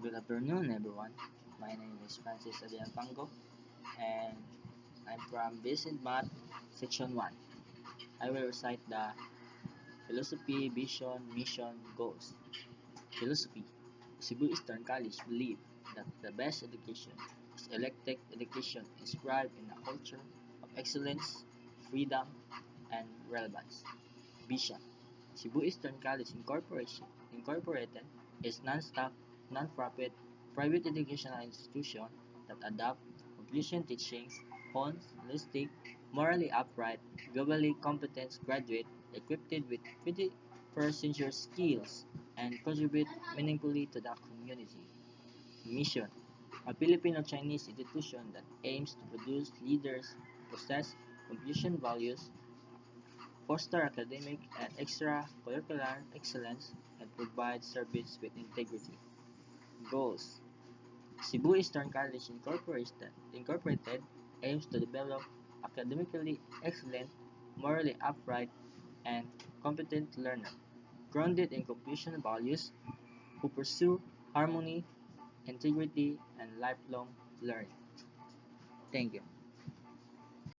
Good afternoon, everyone. My name is Francis Abianpango, and I'm from Basic Math Section 1. I will recite the philosophy, vision, mission, goals. Philosophy. Cebu Eastern College believe that the best education is elective education inscribed in a culture of excellence, freedom, and relevance. Vision. Cebu Eastern College Incorporated is non-profit, private educational institution that adopt Confucian teachings, on holistic, morally upright, globally competent graduate equipped with 21st century skills and contribute meaningfully to the community. Mission: a Filipino-Chinese institution that aims to produce leaders who possess Confucian values, foster academic and extracurricular excellence, and provide service with integrity. Goals: Cebu Eastern College Incorporated aims to develop academically excellent, morally upright, and competent learners, grounded in Confucian values, who pursue harmony, integrity, and lifelong learning. Thank you.